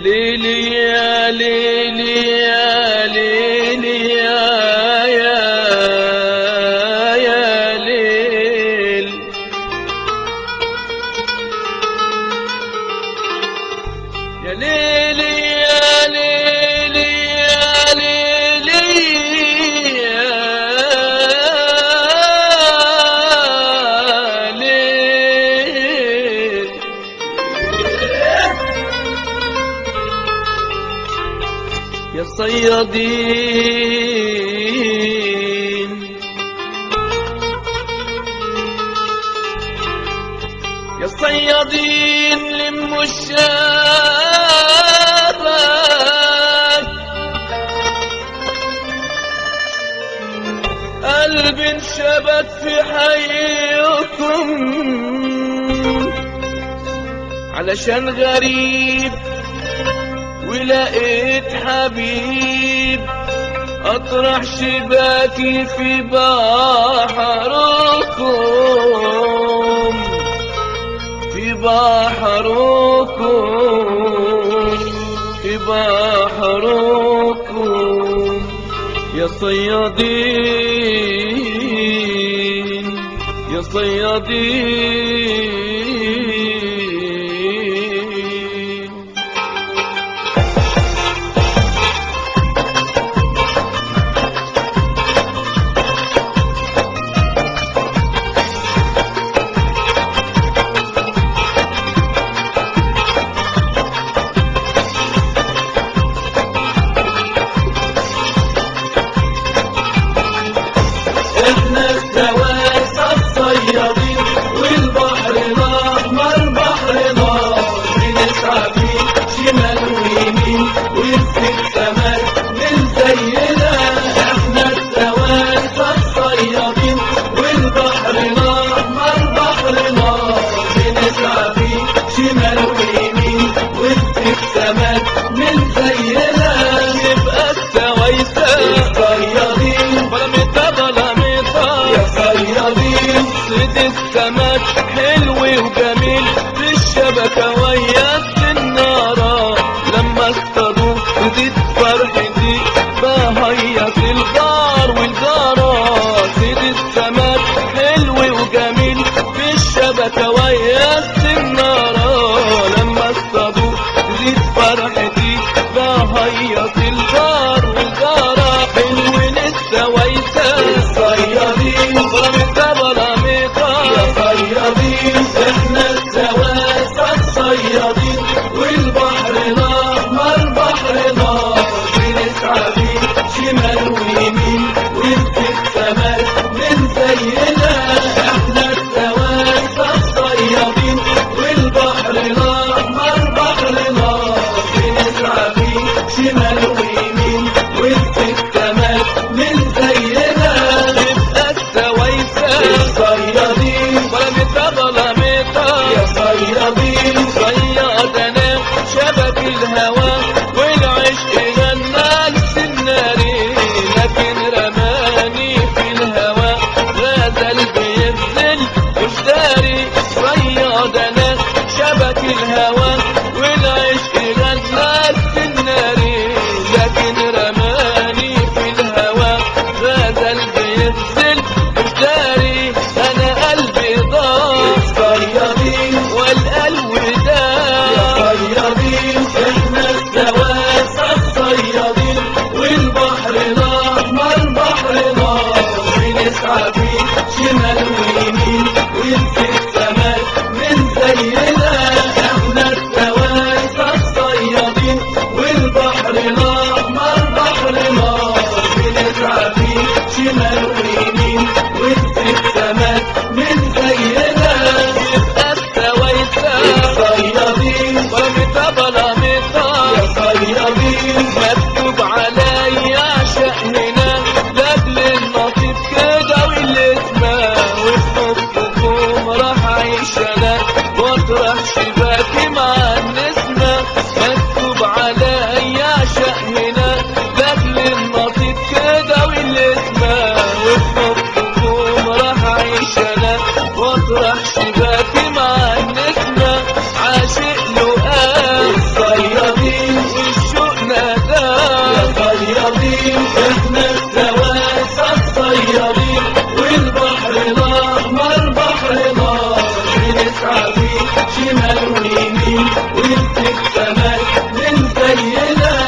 ليلي يا ليلي يا ليلي يا ليل، يا ليلي يا ليلي يا ليلي يا صيادين، يا صيادين لموا الشبك، قلبي انشبك في حيكم علشان غريب ولقيت حبيب، اطرح شباكي في بحركم، في بحركم، في بحركم يا صيادين، يا صيادين. احنا السواسة الصيادين والبحر الأحمر بحر نار، بنسعى فيه شمال ويمين ونسيب سمك من زينا. احنا السواسة الصيادين والبحر الأحمر بحر نار، بنسعى فيه شمال ويمين ونسيب سمك من زينا. نبقى السوايسة الصيادين صيد السمك حلو وجميل في الشبكة ويا السنارة، لما اصطادوه زيد فرحتي بهيص الجار والجارة. صيد السمك حلو وجميل في الشبكة ويا السنارة، لما اصطادوه زيد فرحتي بهيص الجار والجارة. حلو للسوايسة الصيادين احنا السواسة الصيادين والبحر الأحمر بحر نار، بنسعى فيه شمال ويمين ونسيب سمك من زينا. احنا السواسة الصيادين والبحر الأحمر بحر نار، بنسعى فيه شمال ويمين ونسيب سمك من زينا. نبقى السوايسة الصيادين يا صيادين صيادنا شبك الهوى والعشق غنى للسنارين، لكن رماني في الهوى غزل بيبذل وجداري. صيادنا شبك الهوى والعشق غنى للسنارين، لكن رماني في الهوى غزل بيبذل وجداري. انا قلبي ضاع صيادين والقلب ده صيادين احنا السواسة الصيادين والبحر الأحمر بحر نار، بنسعى فيه شمال ويمين ونسيب سمك من زينا. احنا السواسة الصيادين والبحر الأحمر بحر نار، بنسعى فيه شمال ويمين ونسيب سمك من زينا. يبقى السوايسة الصيادين يا صيادين مكتوب عليا عشقنا لاجل النصيب كده والاسمة، وفي حبكم راح اعيش انا واطرح شباكي مع النسمة. مكتوب عليا عشقنا لاجل النصيب كده والاسمة، وفي حبكم راح اعيش انا واطرح شباكي مع النسمة. عاشق لقاء الصيادين زينا